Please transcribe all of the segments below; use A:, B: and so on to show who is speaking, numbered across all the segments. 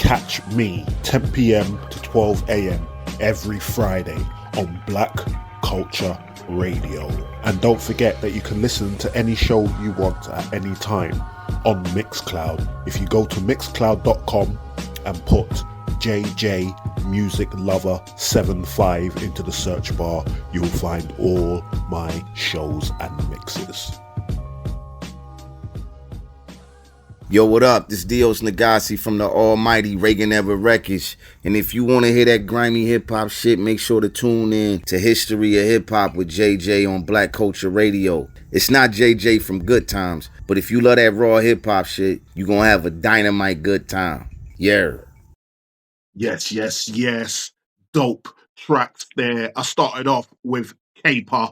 A: Catch me 10 p.m. to 12 a.m. every Friday on Black Culture Radio. And don't forget that you can listen to any show you want at any time on Mixcloud. If you go to mixcloud.com and put JJ Music Lover 75 into the search bar, you'll find all my shows and mixes.
B: Yo, what up? This Dios Negasi from the almighty Reagan Ever Records. And if you want to hear that grimy hip-hop shit, make sure to tune in to History of Hip-Hop with JJ on Black Culture Radio. It's not JJ from Good Times, but if you love that raw hip-hop shit, you gonna have a dynamite good time. Yeah.
A: Yes. Dope tracks there. I started off with Caper,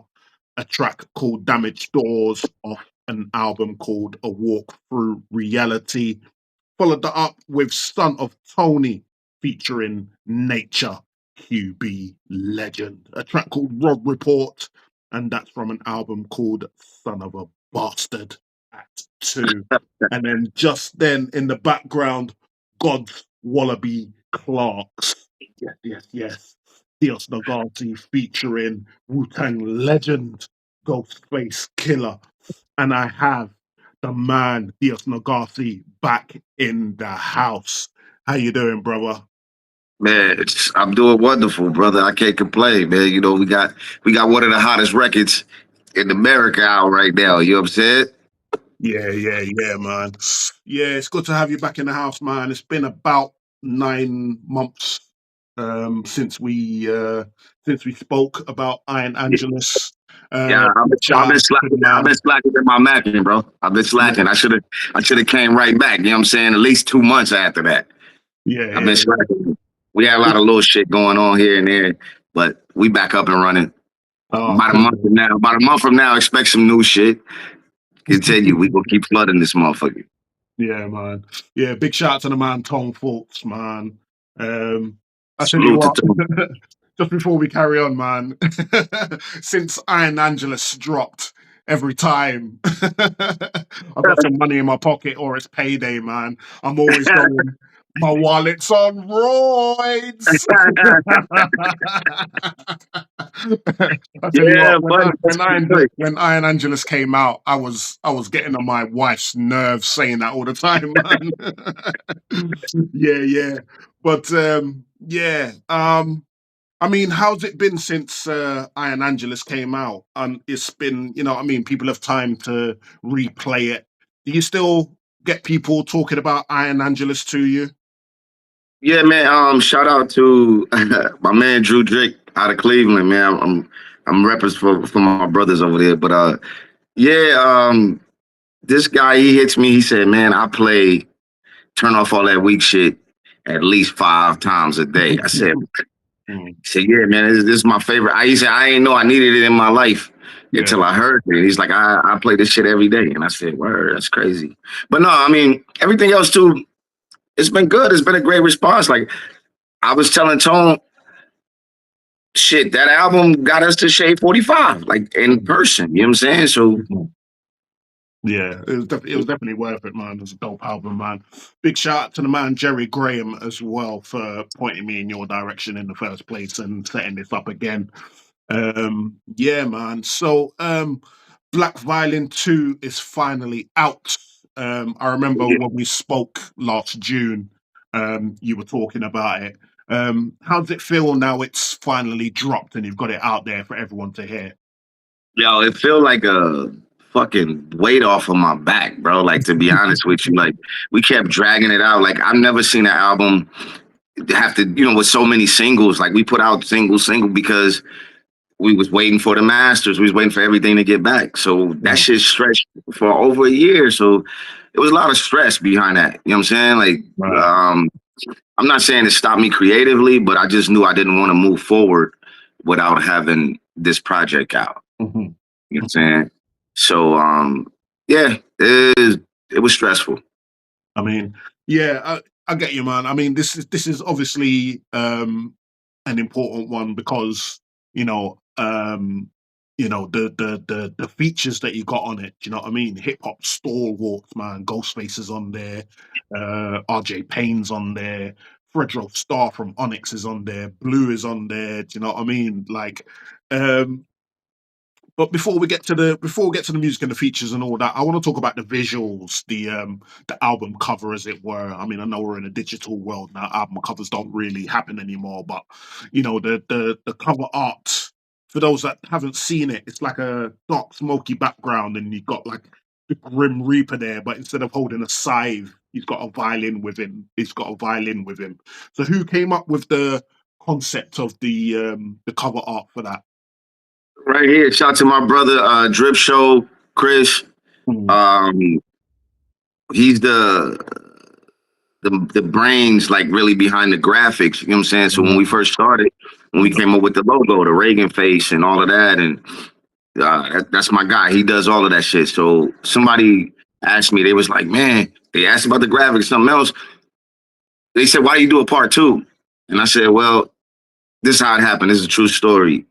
A: a track called Damaged Doors off an album called A Walk Through Reality. Followed that up with Son of Tony featuring Nature, QB Legend. A track called Rob Report, and that's from an album called Son of a Bastard at 2. And then just then in the background, God's Wallaby Clarks. Yes. Dios Negasi featuring Wu-Tang legend Ghostface Killer. And I have the man Dios Negasi back in the house. How you doing, brother?
C: Man, I'm doing wonderful, brother. I can't complain, man. You know, we got one of the hottest records in America out right now. You know what I'm saying?
A: Yeah, man. Yeah, it's good to have you back in the house, man. It's been about 9 months since we spoke about Iron Angelus.
C: Yeah, I've been slacking in my macking, bro. I've been slacking. I should have came right back. You know what I'm saying? At least 2 months after that. I've been slacking. We had a lot of little shit going on here and there, but we back up and running. About a month from now, expect some new shit. Continue. We gonna keep flooding this motherfucker.
A: Yeah, man. Yeah, big shout out to the man Tom Fultz, man. I tell you
C: Salute
A: what,
C: to Tom.
A: just before we carry on, man, since Iron Angelus dropped, every time I've got some money in my pocket or it's payday, man, I'm always going, my wallet's on roids. I tell you what, when Iron Angelus came out, I was getting on my wife's nerves saying that all the time, man. Yeah. But I mean, how's it been since Iron Angelus came out? And it's been, people have time to replay it. Do you still get people talking about Iron Angelus to you?
C: Yeah, man. Shout out to my man Drew Drake out of Cleveland, man. I'm repping for my brothers over there. But this guy, he hits me. He said, man, I play Turn Off All That Weak Shit at least 5 times a day. I said, yeah, man, this is my favorite. He said, I ain't know I needed it in my life until I heard it. He's like, I play this shit every day. And I said, word, that's crazy. But no, I mean, everything else too, it's been good. It's been a great response. Like, I was telling Tone, shit, that album got us to Shade 45, like in person. You know what I'm saying? So
A: yeah, it was definitely worth it, man. It was a dope album, man. Big shout out to the man Jerry Graham as well for pointing me in your direction in the first place and setting this up again. Yeah, man. So Black Violin 2 is finally out. I remember when we spoke last June, you were talking about it. How does it feel now it's finally dropped and you've got it out there for everyone to hear?
C: Yo, it feel like a fucking weight off of my back, bro. Like, to be honest with you, like, we kept dragging it out. Like, I've never seen an album have to, with so many singles. Like, we put out single because we was waiting for the masters. We was waiting for everything to get back. So that shit stretched for over a year. So it was a lot of stress behind that. You know what I'm saying? Like, I'm not saying it stopped me creatively, but I just knew I didn't want to move forward without having this project out.
A: Mm-hmm.
C: You know what I'm saying? So, it was stressful.
A: I mean, yeah, I get you, man. I mean, this is obviously an important one because, you know, the features that you got on it. Do you know what I mean? Hip hop stalwarts, man. Ghostface is on there. RJ Payne's on there. Fredro Starr from Onyx is on there. Blue is on there. Do you know what I mean? Like, but before we get to the music and the features and all that, I want to talk about the visuals, the album cover, as it were. I mean, I know we're in a digital world now. Album covers don't really happen anymore, but you know, the cover art, for those that haven't seen it, it's like a dark, smoky background, and you've got like the Grim Reaper there, but instead of holding a scythe, he's got a violin with him. He's got a violin with him. So, who came up with the concept of the cover art for that?
C: Right here, shout out to my brother Drip Show, Chris.
A: Mm.
C: He's the brains like really behind the graphics. You know what I'm saying? So when we first started, when we came up with the logo, the Reagan face and all of that, and that's my guy. He does all of that shit. So somebody asked me, they was like, man, they asked about the graphics, something else. They said, why do you do a part two? And I said, well, this is how it happened. This is a true story.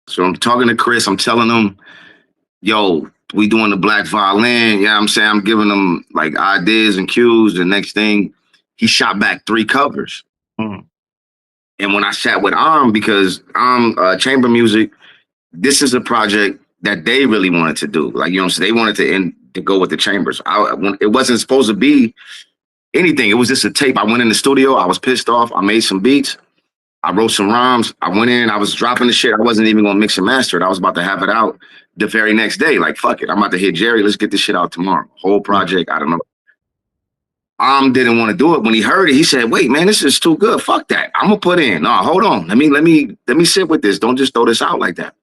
C: So I'm talking to Chris. I'm telling him, yo, we doing the Black Violin. Yeah, I'm saying I'm giving him like ideas and cues. The next thing, he shot back 3 covers.
A: Mm.
C: And when I sat with because chamber music, this is a project that they really wanted to do. Like, you know what I'm saying? They wanted to go with the chambers. It wasn't supposed to be anything. It was just a tape. I went in the studio. I was pissed off. I made some beats. I wrote some rhymes. I went in. I was dropping the shit. I wasn't even going to mix and master it. I was about to have it out the very next day. Like, fuck it. I'm about to hit Jerry. Let's get this shit out tomorrow. Whole project. I don't know. Didn't want to do it. When he heard it, he said, wait, man, this is too good. Fuck that. I'm going to put in. No, hold on. Let me sit with this. Don't just throw this out like that.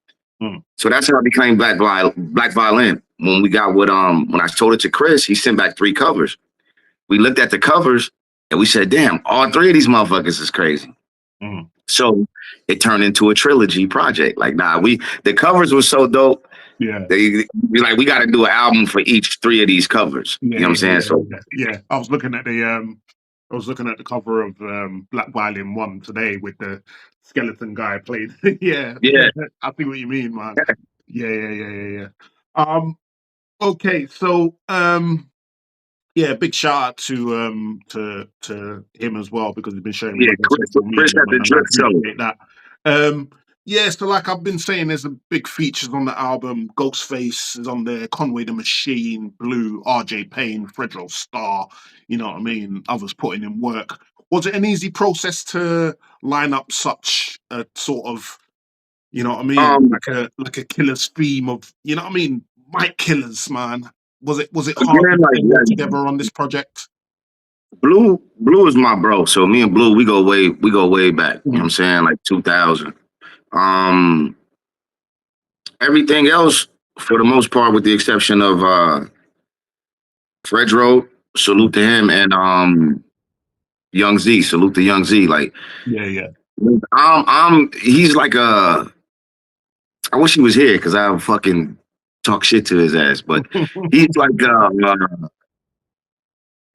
A: Mm.
C: So that's how I became Black Violin. When we got when I told it to Chris, he sent back 3 covers. We looked at the covers and we said, damn, all 3 of these motherfuckers is crazy.
A: Mm.
C: So it turned into a trilogy project. Like, the covers were so dope.
A: Yeah.
C: We got to do an album for each 3 of these covers.
A: Yeah,
C: you know what I'm saying?
A: Yeah. I was looking at the cover of Black Violin 1 today with the skeleton guy played. Yeah. I see what you mean, man. Yeah. Okay, so yeah, big shout out to him as well, because he's been sharing
C: Yeah,
A: with us on social
C: Chris
A: media,
C: at the
A: and I
C: drip show.
A: appreciate that. Yeah, so like I've been saying, there's a big features on the album. Ghostface is on there, Conway the Machine, Blue, RJ Payne, Fredro Starr, you know what I mean? Others putting in work. Was it an easy process to line up such a sort of, you know what I mean, like a killer's theme of, you know what I mean, Mike Killers, man? Was it hard to put them all together on this project?
C: Blue is my bro. So me and Blue, we go way back. You know what I'm saying? Like 2000. Everything else, for the most part, with the exception of Fredro, salute to him, and Young Z, salute to Young Z. Like,
A: yeah.
C: He's like I wish he was here because I would fucking talk shit to his ass. But he's like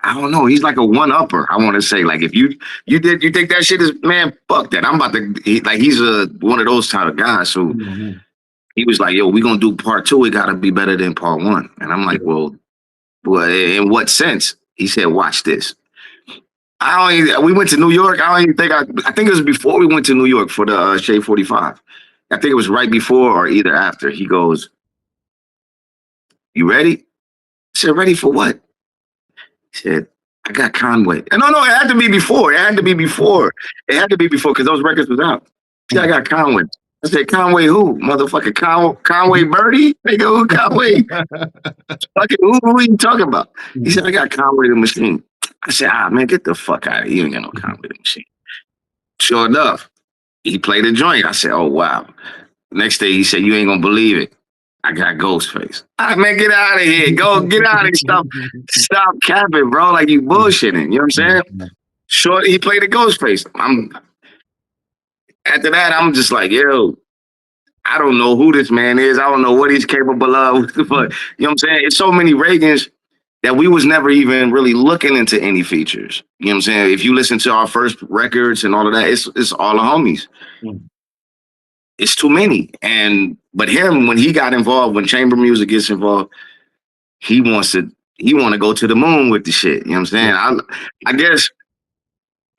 C: I don't know. He's like a one-upper. I want to say, like, if you think that shit is, man, fuck that. I'm about to he's one of those type of guys. So he was like, yo, we gonna do part 2. It gotta be better than part 1. And I'm like, well, in what sense? He said, watch this. We went to New York. I think it was before we went to New York for the Shade 45. I think it was right before or either after. He goes, you ready? I said, ready for what? He said, I got Conway. And no, it had to be before. It had to be before because those records was out. He said, I got Conway. I said, Conway who? Motherfucker Conway Birdie? Nigga, who Conway? Fucking who are you talking about? He said, I got Conway the Machine. I said, man, get the fuck out of here. You ain't got no Conway the Machine. Sure enough, he played a joint. I said, oh, wow. Next day, he said, you ain't gonna believe it. I got Ghostface. All right, man, get out of here. Get out of here. Stop capping, bro. Like, you bullshitting. You know what I'm saying? Sure, he played a Ghostface. After that, I'm just like, yo, I don't know who this man is. I don't know what he's capable of. But, you know what I'm saying? It's so many Reagans that we was never even really looking into any features. You know what I'm saying? If you listen to our first records and all of that, it's all the homies. it's too many. But him, when he got involved, when chamber music gets involved, he want to go to the moon with the shit. You know what I'm saying? I guess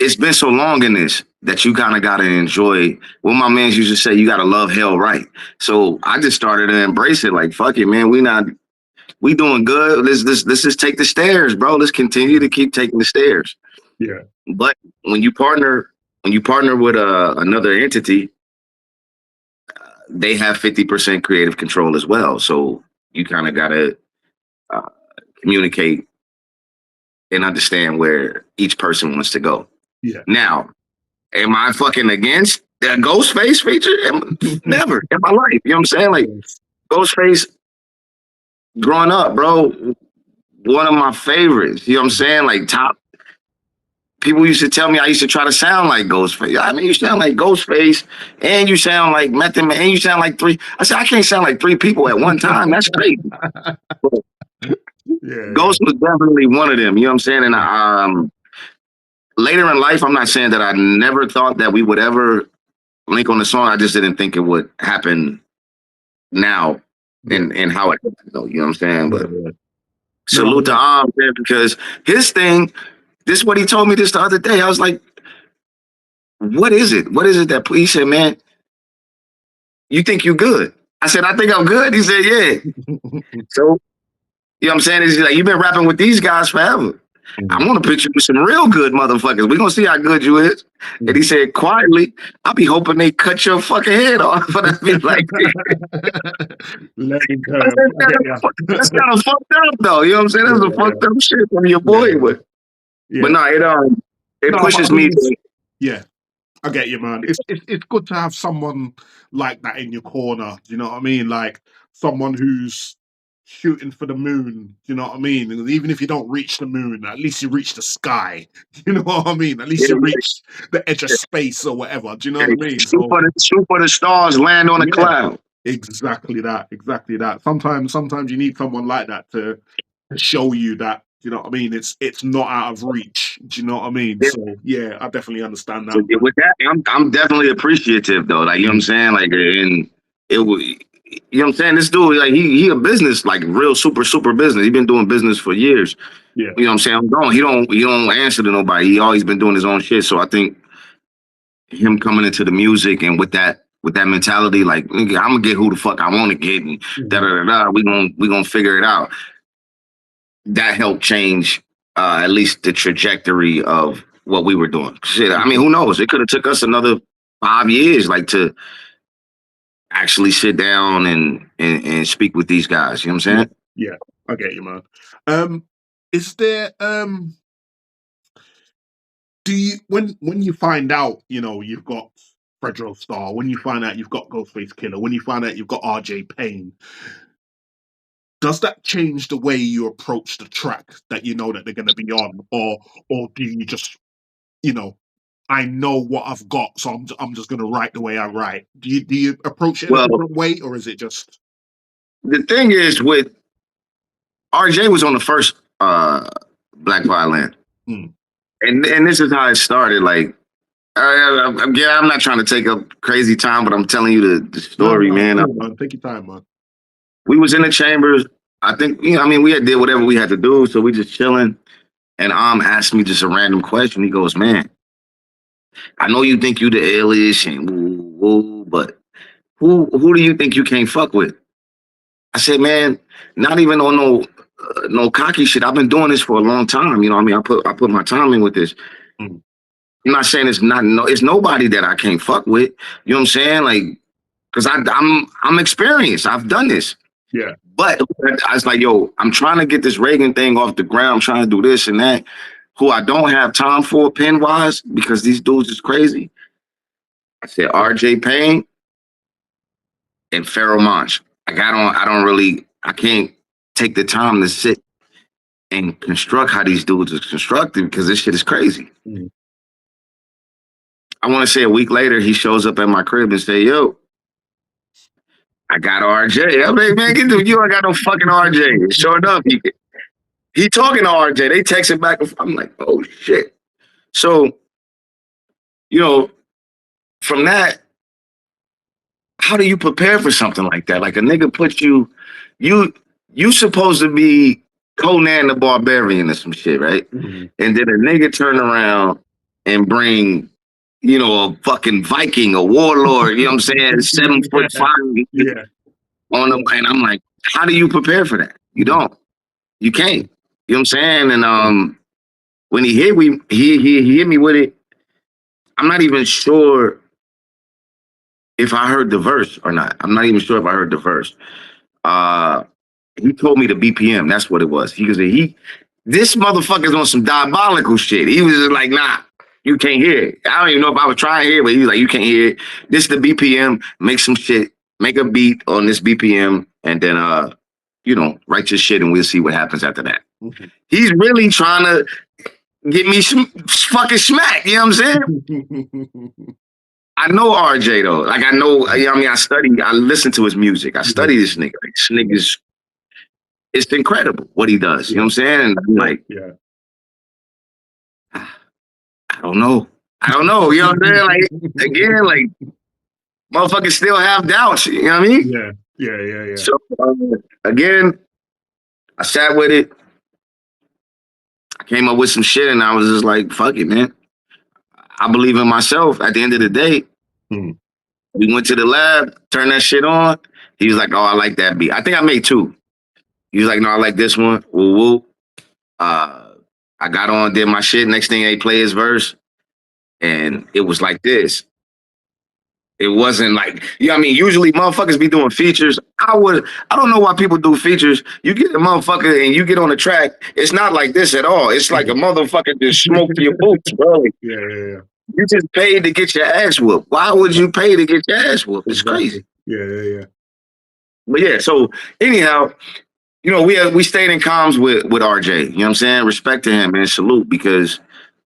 C: it's been so long in this that you kind of got to enjoy what my man used to say, you got to love hell right. So I just started to embrace it. Like, fuck it, man. We doing good. Let's just take the stairs, bro. Let's continue to keep taking the stairs.
A: Yeah.
C: But when you partner with another entity, they have 50% creative control as well. So you kind of got to communicate and understand where each person wants to go.
A: Yeah.
C: Now, am I fucking against that Ghostface feature? Never in my life. You know what I'm saying? Like, Ghostface, growing up, bro, one of my favorites. You know what I'm saying? Like, top. People used to tell me I used to try to sound like Ghostface. I mean, you sound like Ghostface, and you sound like Method Man, and you sound like three. I said, I can't sound like three people at one time. That's crazy. Ghost was definitely one of them. You know what I'm saying? And later in life, I'm not saying that I never thought that we would ever link on the song. I just didn't think it would happen now and how it happened, though. You know what I'm saying? But salute to man, because his thing, this is what he told me this the other day. I was like, what is it? What is it that he said, man, you think you good? I said, I think I'm good. He said, yeah. So, you know what I'm saying? He's like, you've been rapping with these guys forever. I'm gonna put you with some real good motherfuckers. We're gonna see how good you is. And he said, quietly, I'll be hoping they cut your fucking head off. But I be like, that's kind of fucked up, though. You know what I'm saying? That's a fucked up shit from your boy. But no, it pushes me.
A: Yeah. I get you, man. It's good to have someone like that in your corner. Do you know what I mean? Like someone who's shooting for the moon. Do you know what I mean? And even if you don't reach the moon, at least you reach the sky. Do you know what I mean? At least you reach the edge of space or whatever. Do you know what I mean?
C: Shoot for the stars, land on a cloud.
A: Exactly that. Exactly that. Sometimes you need someone like that to show you that. You know what I mean? It's not out of reach. Do you know what I mean? Yeah. So yeah, I definitely understand that.
C: So, with that, I'm definitely appreciative though. Like, you know what I'm saying? Like, and it was, you know what I'm saying? This dude, like, he a business, like real super business. He been doing business for years.
A: Yeah.
C: You know what I'm saying? He don't answer to nobody. He always been doing his own shit. So I think him coming into the music and with that mentality, like, I'm gonna get who the fuck I want to get, and we gonna figure it out. That helped change at least the trajectory of what we were doing. Shit, I mean, who knows? It could have took us another 5 years, like, to actually sit down and speak with these guys. You know what I'm saying?
A: Yeah, I get you, man. Is there do you when you find out, you know, you've got Fredro Starr, when you find out you've got Ghostface Killer, when you find out you've got RJ Payne, does that change the way you approach the track that you know that they're going to be on, or do you just, you know, I know what I've got, so I'm just going to write the way I write? Do you approach it in a different way, or is it just?
C: The thing is, with RJ was on the first Black Violin, and this is how it started. Like, again, I'm not trying to take up crazy time, but I'm telling you the story, man.
A: Take your time, man.
C: We was in the chambers. I think, you know, I mean, we had did whatever we had to do, so we just chilling. And asked me just a random question. He goes, man, I know you think you the illest and woo, but who do you think you can't fuck with? I said, man, not even on no cocky shit. I've been doing this for a long time. You know what I mean? I put my time in with this. I'm not saying it's nobody that I can't fuck with. You know what I'm saying? Like, because I'm experienced. I've done this.
A: Yeah.
C: But I was like, yo, I'm trying to get this Reagan thing off the ground. I'm trying to do this and that, who I don't have time for pen-wise because these dudes is crazy. I said RJ Payne and Pharoah Monch. Like, I can't take the time to sit and construct how these dudes are constructed because this shit is crazy. I want to say a week later, he shows up at my crib and say, yo, I got RJ. I'm like, man, you ain't got no fucking RJ. Sure enough, he talking to RJ. They texting back and forth. I'm like, oh shit. So, you know, from that, how do you prepare for something like that? Like a nigga put you supposed to be Conan the Barbarian or some shit, right?
A: Mm-hmm.
C: And then a nigga turn around and bring, a fucking Viking, a warlord, you know what I'm saying? 7'5"
A: Yeah.
C: on him. And I'm like, how do you prepare for that? You don't. You can't. You know what I'm saying? And when he hit me, he hit me with it. I'm not even sure if I heard the verse or not. I'm not even sure if I heard the verse. He told me the BPM. That's what it was. This motherfucker's on some diabolical shit. He was just like, nah, you can't hear it. I don't even know if I was trying to hear it, but he was like, you can't hear it. This is the BPM. Make some shit. Make a beat on this BPM, and then write your shit, and we'll see what happens after that.
A: Mm-hmm.
C: He's really trying to get me some fucking smack. You know what I'm saying? I know RJ though. Like I know. I listen to his music. I study this nigga. Like, this nigga's. It's incredible what he does. You know what I'm saying? And I'm like, I don't know. You know what I'm saying? Like again, like motherfuckers still have doubts. You know what I mean?
A: Yeah.
C: So again, I sat with it. I came up with some shit, and I was just like, fuck it, man. I believe in myself. At the end of the day, we went to the lab, turned that shit on. He was like, oh, I like that beat. I think I made 2. He was like, no, I like this one. Woo woo. I got on, did my shit. Next thing they play his verse. And it was like this. It wasn't like, usually motherfuckers be doing features. I don't know why people do features. You get a motherfucker and you get on the track. It's not like this at all. It's like a motherfucker just smoked your boots, bro.
A: Yeah.
C: You just paid to get your ass whooped. Why would you pay to get your ass whooped? It's crazy.
A: Yeah.
C: But yeah, so anyhow, we stayed in comms with RJ. You know what I'm saying? Respect to him, man. Salute, because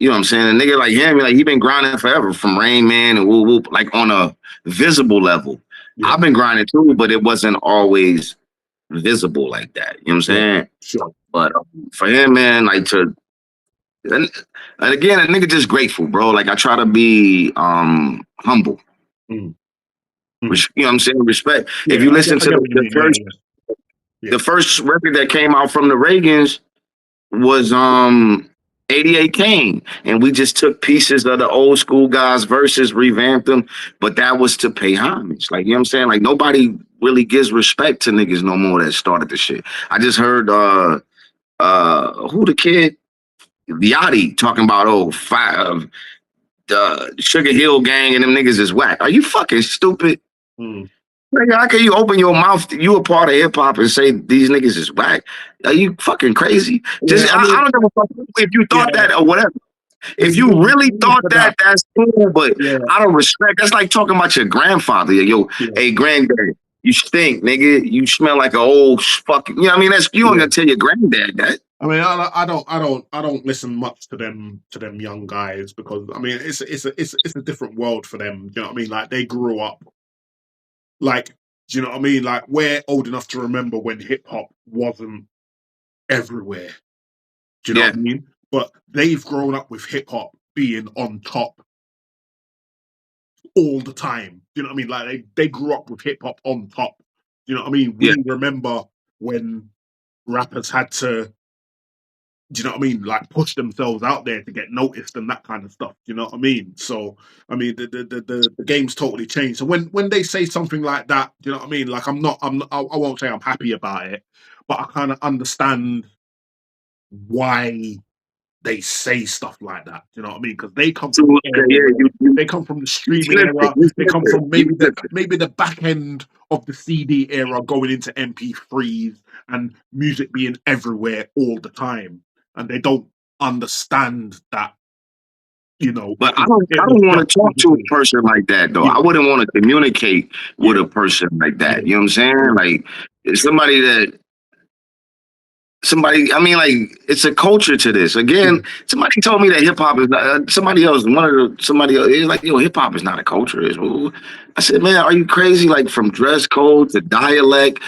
C: you know what I'm saying? A nigga like him, like he been grinding forever from Rain Man and Woo Whoop, like on a visible level. Yeah. I've been grinding too, but it wasn't always visible like that. You know what I'm saying?
A: Sure.
C: But for him, man, like and again, a nigga just grateful, bro. Like I try to be humble. You know what I'm saying? Respect. Yeah, if you listen to the first record that came out from the Reagans was 88 Kane, and we just took pieces of the old school guys' verses, revamped them, but that was to pay homage. Like, you know what I'm saying? Like, nobody really gives respect to niggas no more that started the shit. I just heard who the kid? Yachty talking about the Sugar Hill Gang and them niggas is whack. Are you fucking stupid? Like, how can you open your mouth? You a part of hip hop and say these niggas is whack? Are you fucking crazy? Just I don't give a fuck if you thought that or whatever. If you really thought that, that's cool. But I don't respect. That's like talking about your grandfather. Hey granddad, you stink, nigga. You smell like an old fucking. You know what I mean? That's you ain't gonna tell your granddad that.
A: I mean, I don't listen much to them young guys because I mean it's a different world for them. Do you know what I mean? Like they grew up. Like, do you know what I mean? Like, we're old enough to remember when hip hop wasn't everywhere. Do you know what I mean? But they've grown up with hip hop being on top all the time. Do you know what I mean? Like, they grew up with hip hop on top. Do you know what I mean? We remember when rappers had to, do you know what I mean? Like push themselves out there to get noticed and that kind of stuff. Do you know what I mean? So I mean the game's totally changed. So when they say something like that, do you know what I mean? Like I won't say I'm happy about it, but I kind of understand why they say stuff like that. Do you know what I mean? Because they come from they come from the streaming era. They come from maybe the back end of the CD era, going into MP3s and music being everywhere all the time. And they don't understand that,
C: But I don't want to talk to a person like that, though. I wouldn't want to communicate with a person like that. You know what I'm saying? Like somebody, I mean, like, it's a culture to this. Again, somebody told me that hip hop is not, somebody else, it was like, hip hop is not a culture. I said, man, are you crazy? Like, from dress code to dialect,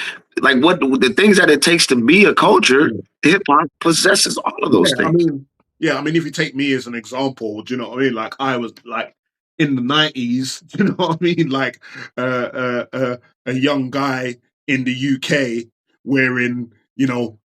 C: like what the things that it takes to be a culture, hip hop possesses all of those things.
A: I mean, if you take me as an example, do you know what I mean? Like, I was like, in the 90s, you know what I mean? Like a young guy in the UK wearing, you know,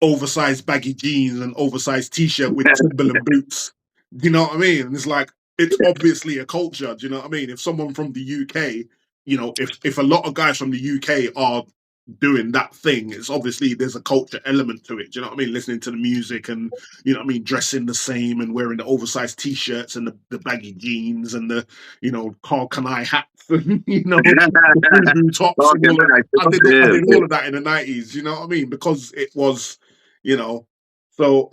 A: oversized baggy jeans and oversized t-shirt with Timberland boots. Do you know what I mean? And it's like it's obviously a culture. Do you know what I mean? If someone from the UK, you know, if a lot of guys from the UK are doing that thing, it's obviously there's a culture element to it. Do you know what I mean? Listening to the music and you know what I mean, dressing the same and wearing the oversized t-shirts and the baggy jeans and the you know Carl Kanai hats and you know the boo tops and all of that. I did all of that in the 90s. You know what I mean? Because it was you know. So,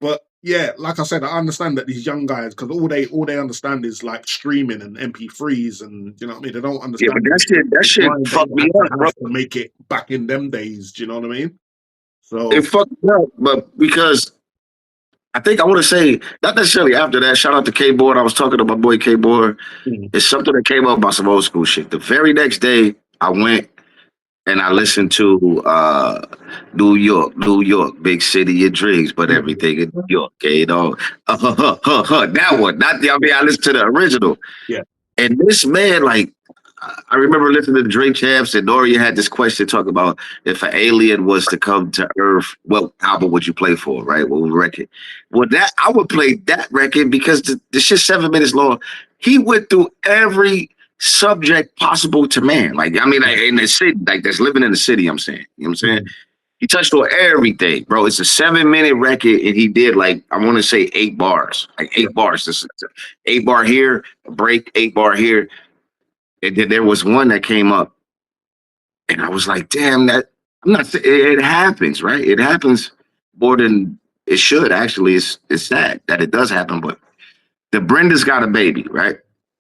A: but yeah, like I said, I understand that these young guys because all they understand is like streaming and MP3s, and you know what I mean. They don't
C: Yeah,
A: understand
C: but that
A: the
C: shit
A: grind they
C: fucked me
A: had to
C: up, bro.
A: have to make it back in them days. Do you know what I mean?
C: It
A: So,
C: fucked me up, but because I think I want to say not necessarily after that. Shout out to K Board. I was talking to my boy K Board.
A: mm,
C: It's something that came up about some old school shit. The very next day, I went and I listened to New York, big city of dreams, but
A: mm,
C: everything in New York, you know, that one, not the. I mean, I listened to the original,
A: yeah,
C: and this man, like, I remember listening to Drink Champs, and Noria had this question talk about if an alien was to come to Earth, what album would you play for, right? What record? Well, that I would play that record because the shit's 7 minutes long. He went through every subject possible to man. Like, I mean, like in the city, like that's living in the city, I'm saying. You know what I'm saying?
A: mm,
C: He touched on everything, bro. It's a 7 minute record, and he did like I want to say 8 bars, like
A: yeah,
C: 8 bars. This is 8 bar here, a break, 8 bar here, and then there was one that came up, and I was like, damn, that I'm not. It happens, right? It happens more than it should. Actually, it's sad that it does happen. But the Brenda's got a baby, right?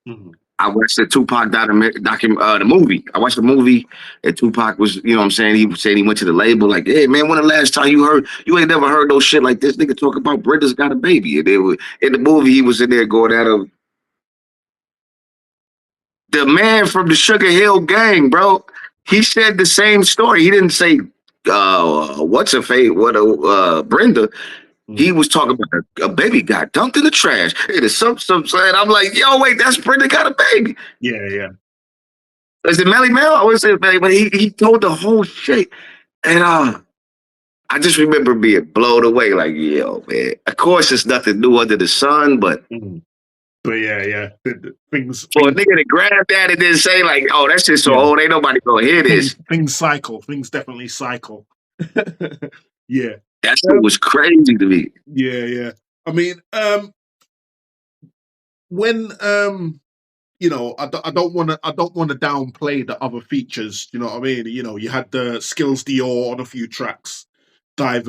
A: mm,
C: I watched the Tupac the movie. I watched the movie, and Tupac was, you know what I'm saying? He said he went to the label, like, hey, man, when the last time you ain't never heard no shit like this nigga talk about Brenda's got a baby. And they were, in the movie, he was in there going at him. The man from the Sugar Hill Gang, bro, he said the same story. He didn't say, what's her fate, Brenda. He
A: mm,
C: was talking about a baby got dumped in the trash. It is some saying. I'm like, yo, wait, that's Brenda got a baby.
A: yeah, yeah,
C: Is it Melly Mel? I always say Melly, but he told the whole shit. And I just remember being blown away, like, yo, man. Of course it's nothing new under the sun, but
A: mm. But yeah, yeah,
C: for a nigga to grab that and then say, like, oh, that's just so
A: yeah,
C: old, ain't nobody gonna hear this.
A: things cycle. Things definitely cycle. Yeah.
C: That shit was crazy to me.
A: Yeah, yeah. I mean, when you know, I don't want to downplay the other features. You know what I mean? You know, you had the Skills Dior on a few tracks,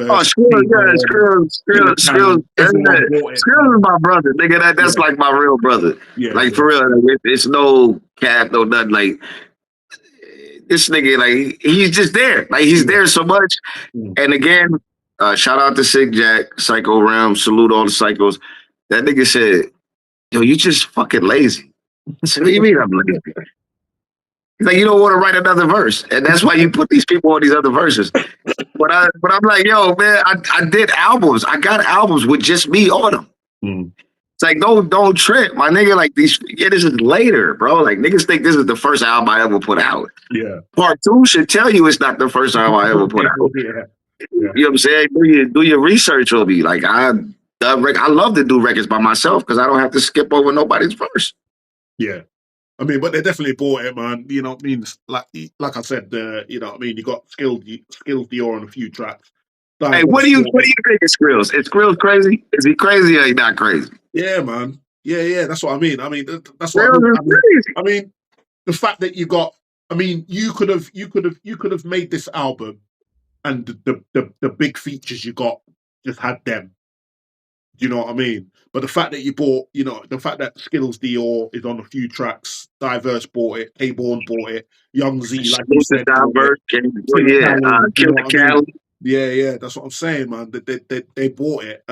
C: Oh,
A: Diverse,
C: Skrill, yeah,
A: Keyborn, Killer
C: Skrill,
A: Cali. Everyone bought it,
C: Skrill is
A: man.
C: my brother, nigga. That's
A: Yeah,
C: like my real brother.
A: yeah,
C: Like
A: yeah,
C: for real, like, it's no cap, no nothing. Like this nigga, like he's just there. Like he's
A: yeah.
C: there so much.
A: Mm.
C: And again, shout out to Sick Jack, Psycho Realm, salute all the psychos. That nigga said, yo, you just fucking lazy. I said, what do you mean I'm lazy? He's like, you don't want to write another verse. And that's why you put these people on these other verses. But I'm like, yo, man, I did albums. I got albums with just me on them.
A: Mm.
C: It's like, don't trip, my nigga. Like these, yeah, this is later, bro. Like niggas think this is the first album I ever put out.
A: Yeah,
C: Part two should tell you it's not the first album I ever put out.
A: yeah,
C: You
A: yeah,
C: know what I'm saying? Do your research on me. Like I love to do records by myself because I don't have to skip over nobody's verse.
A: yeah. I mean, but they definitely bought it, man. You know what I mean? Like I said, you know what I mean? You got Skills Dior on a few tracks.
C: Hey,
A: Diverse bought
C: what do
A: it.
C: you think of Skrills? Is Skrills crazy? Is he crazy or he not crazy?
A: Yeah, man. Yeah, yeah. That's what I mean. I mean, that's what I mean.
C: Skrills is crazy.
A: I mean, the fact that you got. I mean, you could have made this album, and the big features you got just had them. Do you know what I mean? But the fact that you bought, you know, the fact that Skills Dior is on a few tracks, Diverse bought it, K-Born bought it, Young Z, like you
C: Salute to
A: said, bought it,
C: Diverse.
A: Killer
C: Yeah,
A: Cali, you know
C: Killer
A: what I mean?
C: Cali.
A: Yeah, yeah, that's what I'm saying, man. They bought it.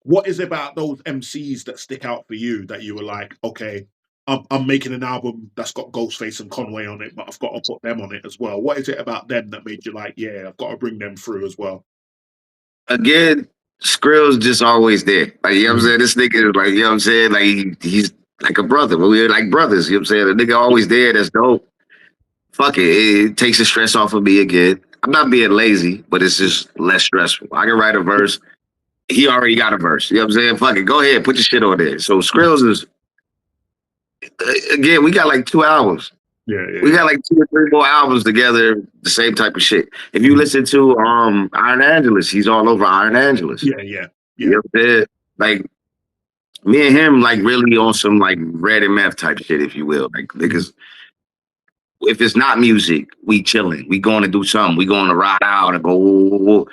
A: What is it about those MCs that stick out for you that you were like, okay, I'm making an album that's got Ghostface and Conway on it, but I've got to put them on it as well. What is it about them that made you like, yeah, I've got to bring them through as well?
C: Again. Skrill's just always there. Like, you know what I'm saying? This nigga is like, you know what I'm saying? Like, he's like a brother. We're like brothers, you know what I'm saying? The nigga always there. That's dope. Fuck it. It takes the stress off of me again. I'm not being lazy, but it's just less stressful. I can write a verse. He already got a verse. You know what I'm saying? Fuck it. Go ahead. Put your shit on there. So Skrills is, again, we got like 2 albums. We got like 2 or 3 more albums together, the same type of shit. If you listen to Iron Angelus, he's all over Iron Angelus.
A: Yeah.
C: You know what I'm saying? Like, me and him, like, really on some, like, Red and Meth type shit, if you will. Like, because if it's not music, we chilling. We going to do something. We going to ride out and go, whoa, whoa, whoa.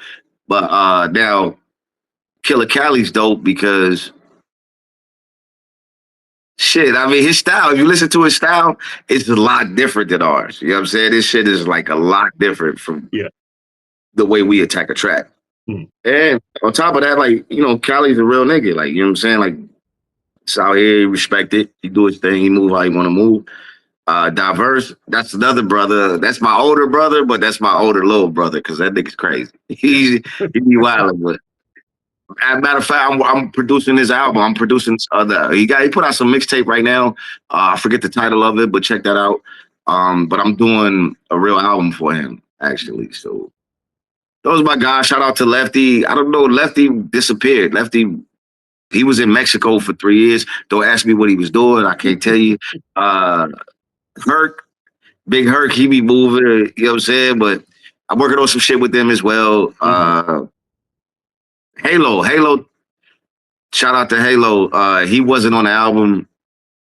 C: But now, Killer Cali's dope because, shit, I mean, his style, if you listen to his style, it's a lot different than ours. You know what I'm saying? This shit is, like, a lot different from the way we attack a track. And on top of that, like, you know, Cali's a real nigga. Like, you know what I'm saying? Like, it's out here, he respect it. He do his thing. He move how he want to move. Diverse, that's another brother. That's my older brother, but that's my older little brother because that nigga's crazy. He be wilding, but as a matter of fact, I'm producing his album. I'm producing he put out some mixtape right now. I forget the title of it, but check that out. But I'm doing a real album for him actually. So those are my guys. Shout out to Lefty. I don't know. Lefty disappeared. Lefty, he was in Mexico for 3 years. Don't ask me what he was doing. I can't tell you. Herc, Big Herc, he be moving, you know what I'm saying? But I'm working on some shit with them as well. Halo, shout out to Halo. He wasn't on the album.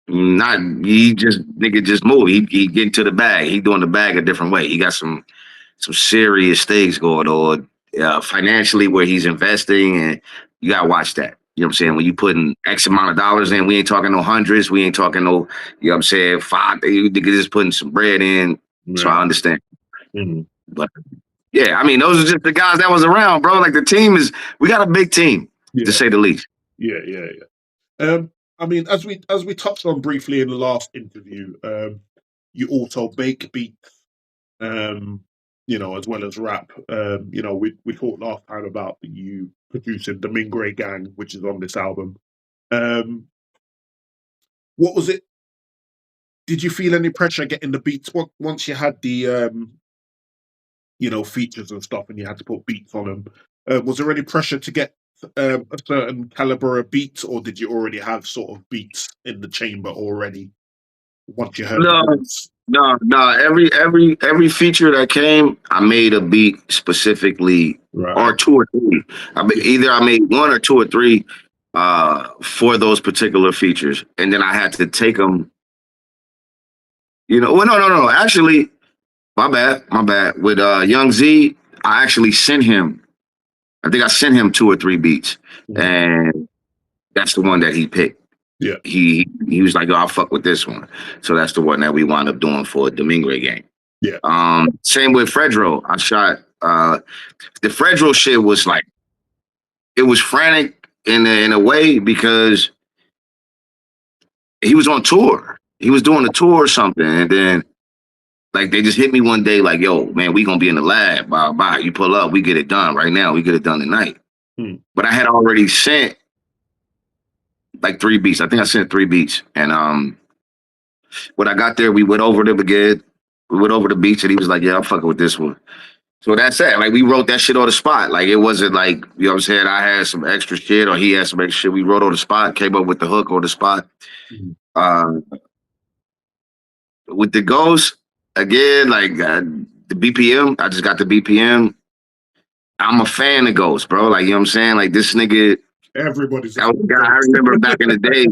C: Nigga just moved. He get into the bag. He doing the bag a different way. He got some serious things going on financially where he's investing, and you gotta watch that. You know what I'm saying? When you putting X amount of dollars in, we ain't talking no hundreds. We ain't talking no, you know what I'm saying, five. You just putting some bread in. Right. So I understand. But yeah, I mean, those are just the guys that was around, bro. Like the team we got a big team, to say the least.
A: Yeah. I mean, as we touched on briefly in the last interview, you also make beats, you know, as well as rap. You know, we talked last time about you producing the Mingray Gang, which is on this album. What was it? Did you feel any pressure getting the beats once you had the you know, features and stuff, and you had to put beats on them? Was there any pressure to get a certain caliber of beats, or did you already have sort of beats in the chamber already once you heard the beats?
C: No. Every feature that came, I made a beat specifically, or 2 or 3. Either I made 1 or 2 or 3 for those particular features, and then I had to take them. You know, well, no. Actually, my bad. With Young Z, I actually sent him. I think I sent him 2 or 3 beats, and that's the one that he picked.
A: Yeah,
C: he was like, "Yo, I'll fuck with this one." So that's the one that we wound up doing for the Mingray Gang.
A: Yeah.
C: Same with Fredro. I shot the Fredro shit was like, it was frantic in a way because he was on tour. He was doing a tour or something, and then like they just hit me one day like, "Yo, man, we gonna be in the lab. Bye. You pull up, we get it done right now. We get it done tonight." But I had already sent like 3 beats. I think I sent 3 beats. And when I got there, we went over them again. We went over the beats and he was like, "Yeah, I'm fucking with this one." So that's it. Like we wrote that shit on the spot. Like it wasn't like, you know what I'm saying, I had some extra shit or he had some extra shit. We wrote on the spot, came up with the hook on the spot. With the Ghost, again, like the BPM, I just got the BPM. I'm a fan of Ghost, bro. Like, you know what I'm saying? Like this nigga,
A: everybody's
C: that was the guy I remember back in the day.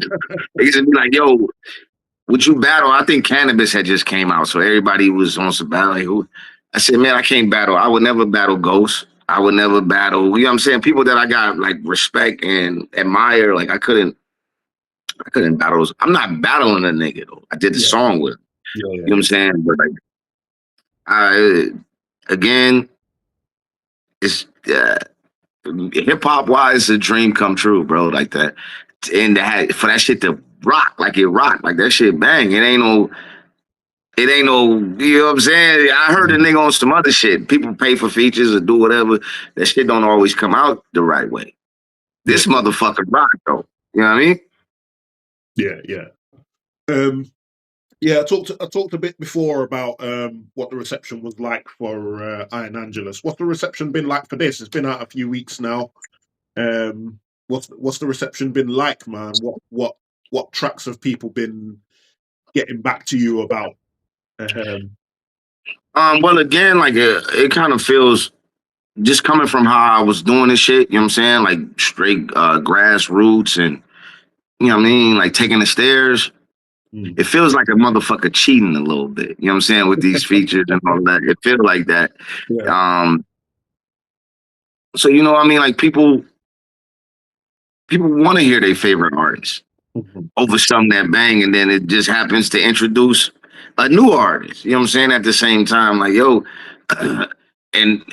C: They used to be like, "Yo, would you battle?" I think Cannabis had just came out, so everybody was on some battle. Like, who? I said, "Man, I can't battle. I would never battle Ghost. I would never battle." You know what I'm saying? People that I got like respect and admire. Like I couldn't battle those. I'm not battling a nigga though. I did the song with him. You know what I'm saying? But like, again, it's hip hop wise, a dream come true, bro. Like that, and for that shit to rock, like it rocked, like that shit bang. It ain't no. You know what I'm saying? I heard a nigga on some other shit. People pay for features or do whatever. That shit don't always come out the right way. This motherfucker rock though. You know what I mean?
A: Yeah. I talked a bit before about what the reception was like for Iron Angelus. What's the reception been like for this? It's been out a few weeks now. What's the reception been like, man? What tracks have people been getting back to you about?
C: Well, again, like it kind of feels just coming from how I was doing this shit. You know what I'm saying? Like straight grassroots, and you know what I mean, like taking the stairs. It feels like a motherfucker cheating a little bit. You know what I'm saying? With these features and all that, it feels like that.
A: Yeah.
C: So you know, I mean, like people want to hear their favorite artists over something that bang, and then it just happens to introduce a new artist. You know what I'm saying? At the same time, like yo, and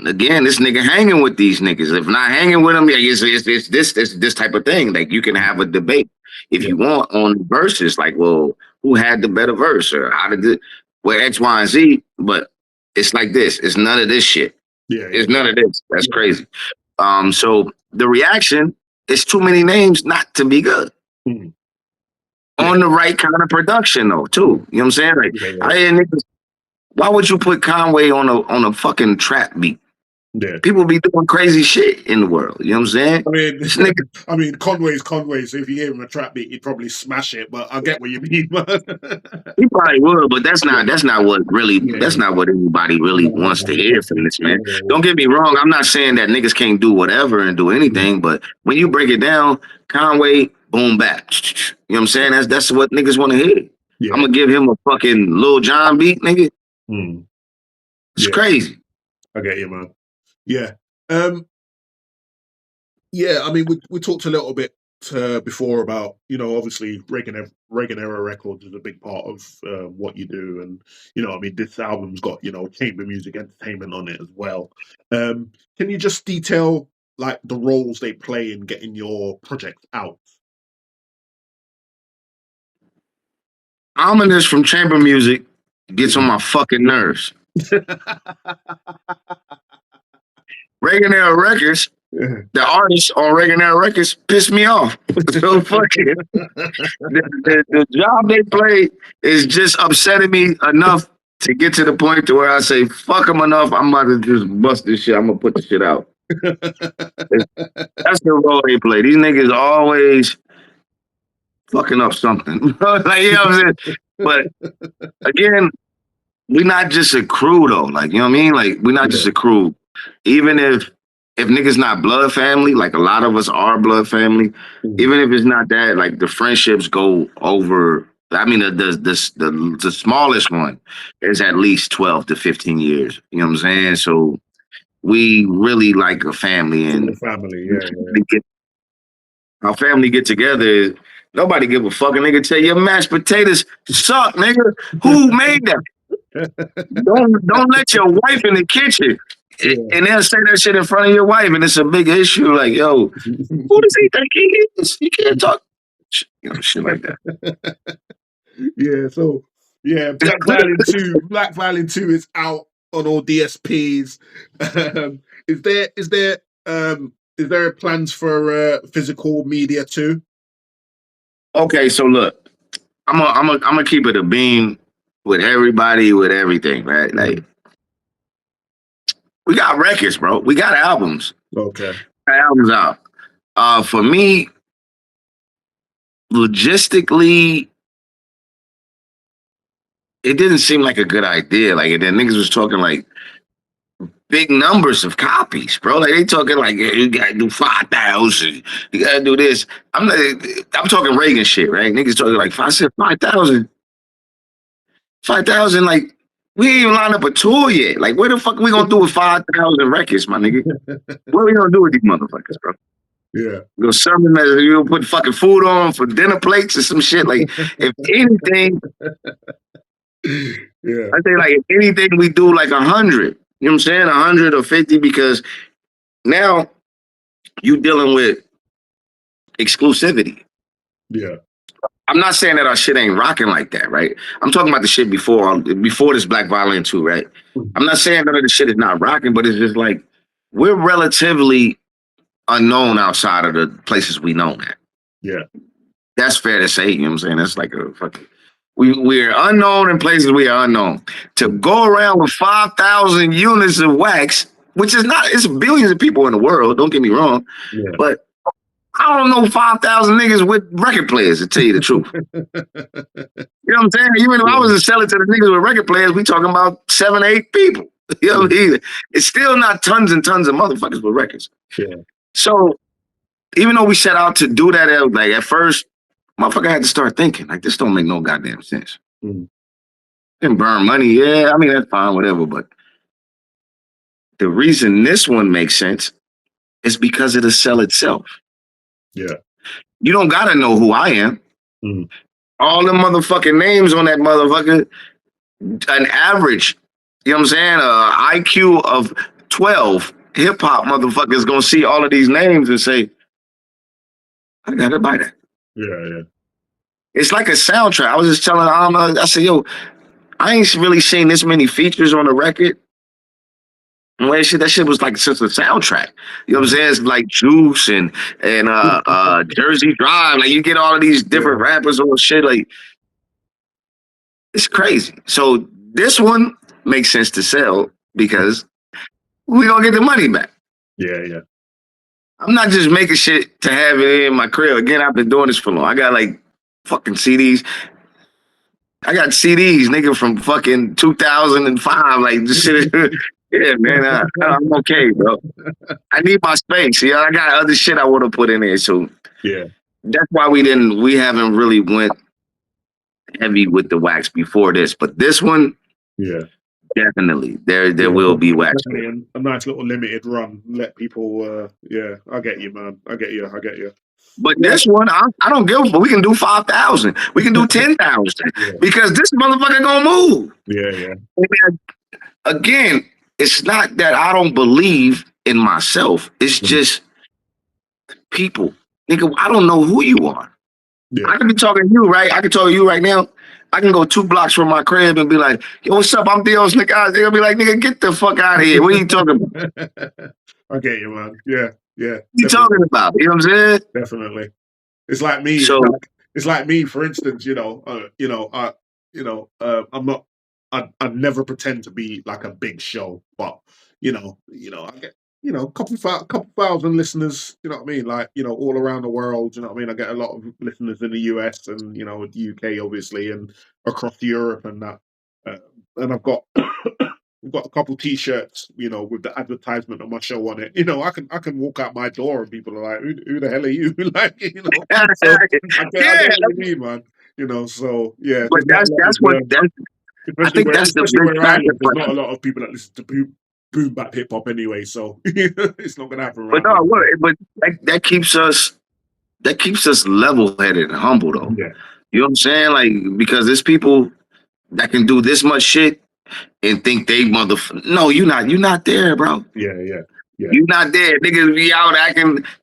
C: again, this nigga hanging with these niggas. If not hanging with them, yeah, it's this type of thing. Like you can have a debate if you want on verses. Like, well, who had the better verse, or how did it? Well, X, Y, and Z. But it's like this. It's none of this shit. It's none of this. That's crazy. So the reaction is too many names not to be good. On the right kind of production though, too. You know what I'm saying? Like I hear niggas, why would you put Conway on a fucking trap beat?
A: Yeah.
C: People be doing crazy shit in the world. You know what I'm saying?
A: I mean, Conway's Conway, so if you hear him a trap beat, he'd probably smash it, but I get what you mean, man.
C: He probably would, but that's not what really that's not what anybody really wants to hear from this man. Don't get me wrong, I'm not saying that niggas can't do whatever and do anything, but when you break it down, Conway, boom bap. You know what I'm saying? That's what niggas want to hear. I'm gonna give him a fucking Lil Jon beat, nigga. It's crazy.
A: I get you, man. Yeah. I mean, we talked a little bit before about, you know, obviously Reagan Era Records is a big part of what you do, and you know, I mean, this album's got, you know, chamber music entertainment on it as well. Can you just detail like the roles they play in getting your project out?
C: Ominous from chamber music gets on my fucking nerves. Reagan Era Records, the artists on Reagan Era Records piss me off. So fucking the job they play is just upsetting me enough to get to the point to where I say, fuck them enough, I'm about to just bust this shit. I'm gonna put the shit out. That's the role they play. These niggas always fucking up something. Like, you know what I'm saying? But again, we're not just a crew though. Like, you know what I mean? Like, we're not just a crew. Even if niggas not blood family, like a lot of us are blood family, even if it's not that, like the friendships go over. I mean, the smallest one is at least 12 to 15 years. You know what I'm saying? So we really like a family, and our family get together. Nobody give a fuck. A nigga tell you mashed potatoes suck, nigga. Who made that? Don't let your wife in the kitchen. And they'll say that shit in front of your wife, and it's a big issue. Like, yo, who does he think he is? You can't talk, you know, shit like that.
A: So Black Violin 2 is out on all DSPs. Is there plans for physical media too?
C: Okay, so look, I'm gonna keep it a beam with everybody, with everything, right? Like, we got records, bro. We got albums.
A: Okay.
C: Albums out. For me, logistically, it didn't seem like a good idea. Like, then niggas was talking like big numbers of copies, bro. Like, they talking like, yeah, you gotta do 5,000. You gotta do this. I'm talking Reagan shit, right? Niggas talking like, if I said 5,000, like, we ain't even lined up a tour yet. Like, where the fuck are we gonna do with 5,000 records, my nigga? What are we gonna do with these motherfuckers, bro?
A: Yeah.
C: Go sell them as you gonna put fucking food on for dinner plates or some shit. Like, if anything, I think like if anything we do like 100. You know what I'm saying? 100 or 50, because now you dealing with exclusivity.
A: Yeah.
C: I'm not saying that our shit ain't rocking like that, right? I'm talking about the shit before this Black Violin 2, right? I'm not saying none of the shit is not rocking, but it's just like we're relatively unknown outside of the places we know at.
A: Yeah.
C: That's fair to say, you know what I'm saying? That's like a fucking we're unknown in places we are unknown. To go around with 5,000 units of wax, which is not, it's billions of people in the world, don't get me wrong.
A: Yeah.
C: But I don't know 5,000 niggas with record players, to tell you the truth. You know what I'm saying? Even if I was to sell it to the niggas with record players, we talking about 7 or 8 people. You know what I mean? It's still not tons and tons of motherfuckers with records.
A: Yeah.
C: So even though we set out to do that, like at first, motherfucker had to start thinking, like, this don't make no goddamn sense. Didn't burn money, yeah, I mean, that's fine, whatever, but the reason this one makes sense is because of the cell itself.
A: Yeah.
C: You don't gotta know who I am. All the motherfucking names on that motherfucker, an average, you know what I'm saying, IQ of 12 hip-hop motherfuckers gonna see all of these names and say, I gotta buy that.
A: Yeah.
C: It's like a soundtrack. I was just telling I said, yo, I ain't really seen this many features on the record. And that shit was like since the soundtrack. You know what I'm saying? It's like Juice and Jersey Drive. Like you get all of these different rappers on shit. Like it's crazy. So this one makes sense to sell because we gonna get the money back.
A: Yeah.
C: I'm not just making shit to have it in my crib. Again, I've been doing this for long. I got like fucking CDs. I got CDs, nigga, from fucking 2005. Like this shit. Yeah, man, I'm okay, bro. I need my space. Yeah, I got other shit I want to put in there. So
A: yeah,
C: that's why we haven't really went heavy with the wax before this. But this one,
A: yeah,
C: definitely there will be wax.
A: A nice little limited run. Let people. Yeah, I get you, man. I get you.
C: But this one, I don't give a fuck. We can do 5,000. We can do 10,000 because this motherfucker gonna move.
A: Yeah.
C: And again, it's not that I don't believe in myself. It's just people. Nigga, I don't know who you are. Yeah. I can be talking to you, right? I can talk to you right now. I can go 2 blocks from my crib and be like, yo, what's up? I'm Dios, nigga. They'll be like, nigga, get the fuck out of here. What are you talking about?
A: I get you, man. Yeah.
C: What you talking about? You know what I'm saying?
A: Definitely. It's like me.
C: So,
A: it's like me, for instance, I'm not, I'd never pretend to be like a big show, but I get, a couple thousand listeners, you know what I mean? Like, all around the world, you know what I mean? I get a lot of listeners in the US and, the UK, obviously, and across Europe and that. And I've got, we've got a couple T-shirts, with the advertisement of my show on it. I can walk out my door and people are like, "Who the hell are you?" Like, So I get what you mean, man. So yeah.
C: But that's I think that's the big factor.
A: There's not a lot of people that listen to boom bap hip hop anyway, so it's not gonna happen.
C: But that keeps us level headed and humble though.
A: Yeah.
C: You know what I'm saying? Like because there's people that can do this much shit and think they no, you're not there, bro.
A: Yeah.
C: You're not there. Niggas be out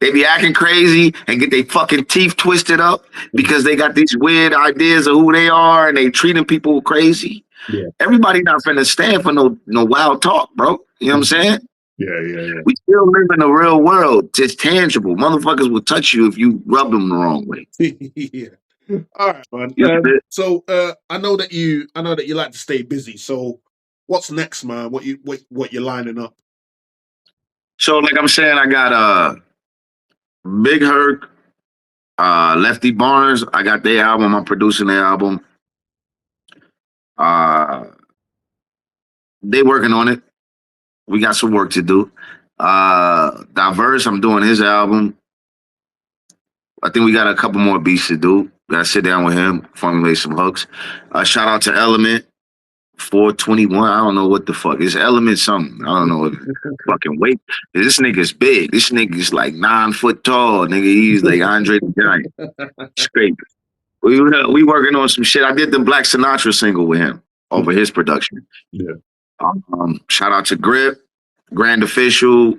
C: they be acting crazy and get their fucking teeth twisted up because they got these weird ideas of who they are and they treating people crazy.
A: Yeah.
C: Everybody not finna stand for no wild talk, bro. You know what I'm saying?
A: Yeah.
C: We still live in the real world. It's tangible. Motherfuckers will touch you if you rub them the wrong way.
A: Yeah. All right, man. So I know that you like to stay busy. So what's next, man? What you're lining up?
C: So like I'm saying, I got Big Herc, Lefty Barnes. I got their album. I'm producing their album. They working on it. We got some work to do. Diverse, I'm doing his album. I think we got a couple more beats to do. Gotta sit down with him, formulate some hooks. Shout out to Element 421. I don't know what the fuck. It's Element something. I don't know. Fucking weight. This nigga's big. This nigga's like 9 foot tall. Nigga, he's like Andre the Giant. Straight. We working on some shit. I did the Black Sinatra single with him over his production.
A: Yeah.
C: Shout out to Grip, Grand Official,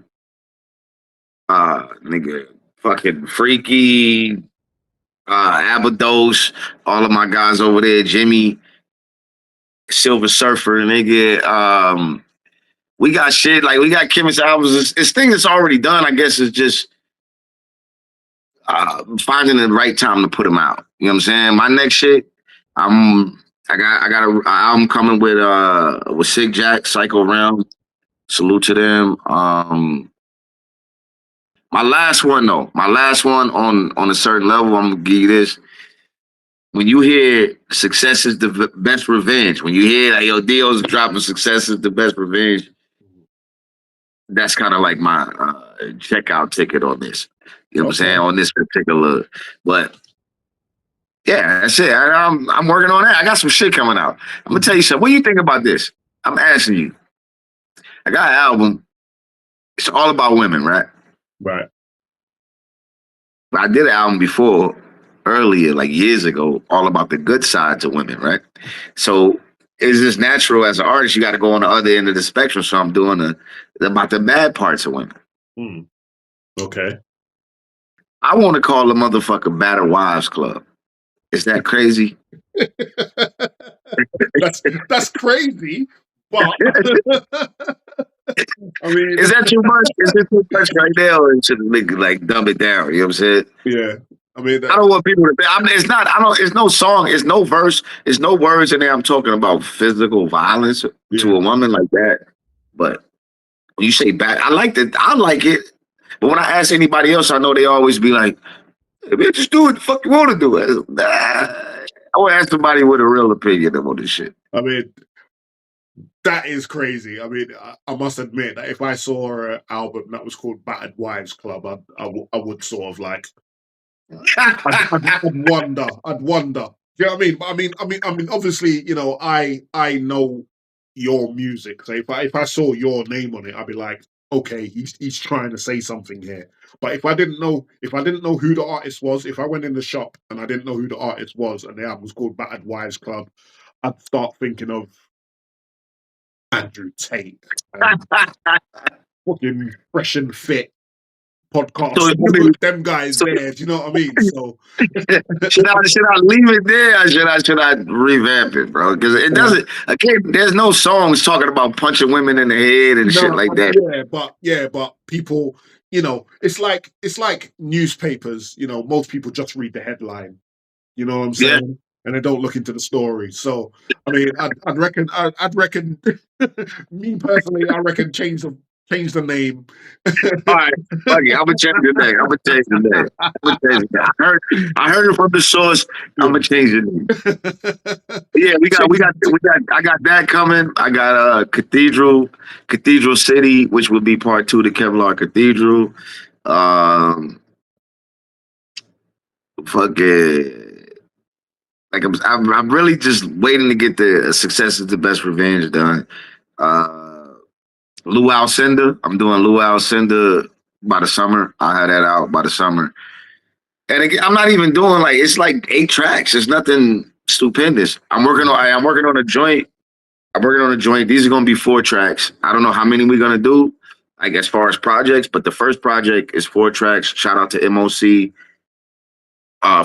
C: nigga, fucking Freaky, Abados, all of my guys over there, Jimmy, Silver Surfer, nigga. We got shit, like we got Kim's albums. It's things that's already done. I guess it's just finding the right time to put them out. You know what I'm saying? My next shit, I got a album coming with Sick Jack, Psycho Realm. Salute to them. My last one though, my last one on a certain level, I'm gonna give you this. When you hear success is the best revenge, when you hear like yo Dios dropping success is the best revenge, that's kind of like my checkout ticket on this. You know what I'm saying? On this particular, but yeah, that's it. I'm working on that. I got some shit coming out. I'm gonna tell you something. What do you think about this? I'm asking you. I got an album. It's all about women, right?
A: Right.
C: I did an album before, earlier, like years ago, all about the good sides of women, right? So it's just natural as an artist, you got to go on the other end of the spectrum. So I'm doing about the bad parts of women.
A: Okay.
C: I want to call the motherfucker Battered Wives Club. Is that crazy?
A: that's crazy, but I mean,
C: is that too much? Is it too much right now, or should like dumb it down? You know what I'm saying?
A: Yeah. I mean,
C: I don't want people to think. I mean, it's not. I don't. It's no song. It's no verse. It's no words in there. I'm talking about physical violence to a woman like that. But when you say bad, I like that. I like it. But when I ask anybody else, I know they always be like, hey, man, just do it. The fuck you want to do it. Nah. I want to ask somebody with a real opinion about this shit.
A: I mean, that is crazy. I mean, I must admit that if I saw an album that was called Battered Wives Club, I would sort of like, I'd wonder. I'd wonder. Do you know what I mean? But I mean, obviously, you know, I know your music. So if I saw your name on it, I'd be like, okay, he's trying to say something here. But if I didn't know who the artist was, if I went in the shop and I didn't know who the artist was, and the album was called Battered Wives Club, I'd start thinking of Andrew Tate and fucking Fresh and Fit podcast.
C: So,
A: them guys there, do you know what I mean? So
C: should I leave it there or should I revamp it, bro? Because it doesn't. Again, there's no songs talking about punching women in the head and shit like that.
A: But people, you know, it's like newspapers. You know, most people just read the headline. You know what I'm saying? Yeah. And they don't look into the story. So, I mean, I'd reckon, me personally, I reckon change the name.
C: All right, fuck it. I'm gonna change the name. I heard it from the source. I'm gonna change the name. Yeah, we got. I got that coming. I got Cathedral City, which would be part 2 to Kevlar Cathedral. Fucking. Like I'm really just waiting to get the Success is the Best Revenge done. Luau Cinder. I'm doing Luau Cinder by the summer. I'll have that out by the summer. And again, I'm not even doing like it's like 8 tracks. It's nothing stupendous. I'm working on a joint. These are gonna be 4 tracks. I don't know how many we're gonna do, like as far as projects, but the first project is 4 tracks. Shout out to MOC.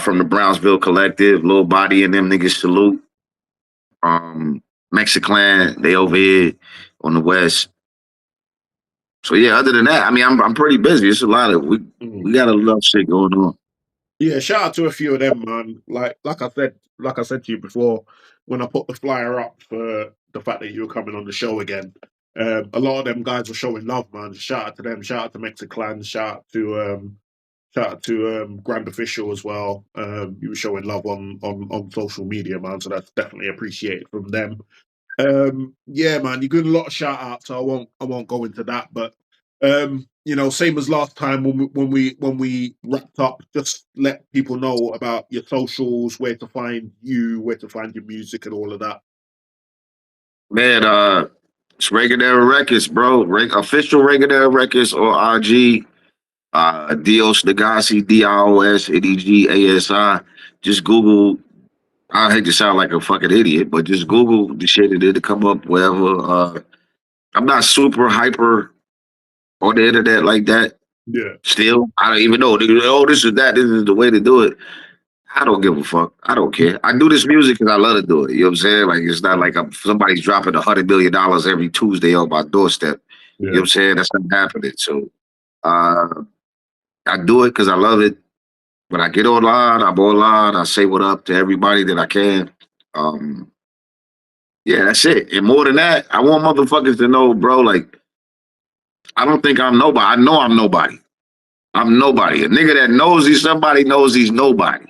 C: From the Brownsville Collective, Lil Body and them niggas salute. Mexiclan, they over here on the West. So yeah, other than that, I mean, I'm pretty busy. It's a lot of we got a lot of shit going on.
A: Yeah, shout out to a few of them, man. Like I said to you before, when I put the flyer up for the fact that you were coming on the show again, a lot of them guys were showing love, man. Shout out to them. Shout out to Mexiclan. Shout out to Grand Official as well. You were showing love on social media, man. So that's definitely appreciated from them. Yeah, man, you're doing a lot of shout outs. So I won't go into that, but you know, same as last time when we wrapped up, just let people know about your socials, where to find you, where to find your music, and all of that.
C: Man, it's Regular Records, bro. Official Regular Records or RG. Dios Negasi, DIOS Just Google. I hate to sound like a fucking idiot, but just Google the shit and it'll come up wherever. I'm not super hyper on the internet like that.
A: Yeah.
C: Still, I don't even know. Oh, this is the way to do it. I don't give a fuck. I don't care. I do this music because I love to do it. You know what I'm saying? Like it's not like somebody's dropping $100 million every Tuesday on my doorstep. Yeah. You know what I'm saying? That's not happening. So I do it because I love it. But I get online, I ball online, I say what up to everybody that I can. Yeah, that's it. And more than that, I want motherfuckers to know, bro, like, I don't think I'm nobody. I know I'm nobody. I'm nobody. A nigga that knows he's somebody knows he's nobody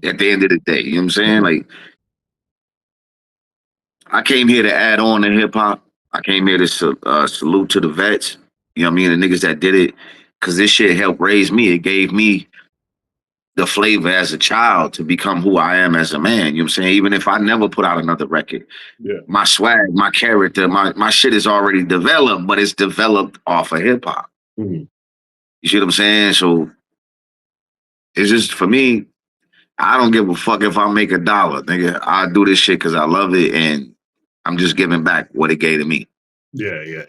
C: at the end of the day. You know what I'm saying? Like, I came here to add on to hip hop. I came here to salute to the vets. You know what I mean? The niggas that did it. Cause this shit helped raise me. It gave me the flavor as a child to become who I am as a man. You know what I'm saying? Even if I never put out another record, my swag, my character, my shit is already developed, but it's developed off of hip hop. You see what I'm saying? So it's just, for me, I don't give a fuck if I make $1, nigga. I do this shit because I love it, and I'm just giving back what it gave to me.
A: Yeah.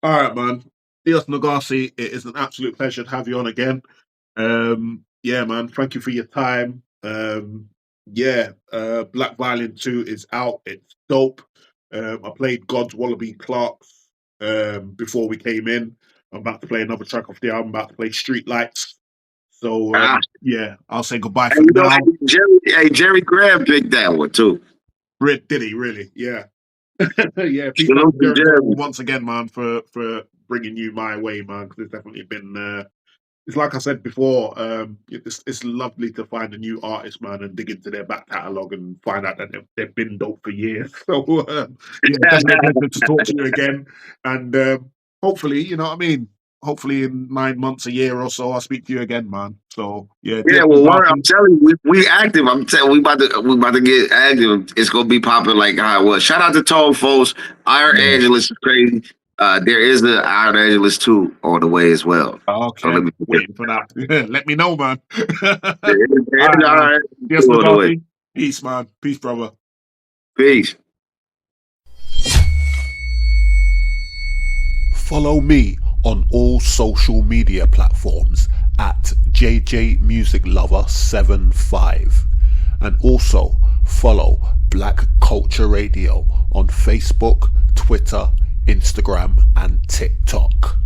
A: All right, man. Dios Negasi, it is an absolute pleasure to have you on again. Yeah, man. Thank you for your time. Black Violin 2 is out. It's dope. I played God's Wallaby Clarks before we came in. I'm about to play another track off the album. I'm about to play Street Lights. So yeah, I'll say goodbye for now.
C: Jerry Graham picked that one too.
A: Did he really? Yeah. Yeah, peace out to Jerry once again, man, for bringing you my way, man, because it's definitely been it's like I said before, it's lovely to find a new artist, man, and dig into their back catalogue and find out that they've been dope for years. So yeah, definitely a pleasure to talk to you again, and hopefully, you know what I mean, hopefully in 9 months, a year or so, I'll speak to you again, man. So yeah,
C: well, I'm telling you, we active. I'm telling we about to get active. It's gonna be popping like how it was. Shout out to Tone Folks. Iron Angeles is crazy. There is the Iron Angeles 2 on the way as well.
A: Okay, so waiting for that. Let me know, man.
C: All right.
A: Yes, McCarthy. Peace, man. Peace, brother.
C: Peace.
A: Follow me on all social media platforms at JJMusicLover75, and also follow Black Culture Radio on Facebook, Twitter, Instagram and TikTok.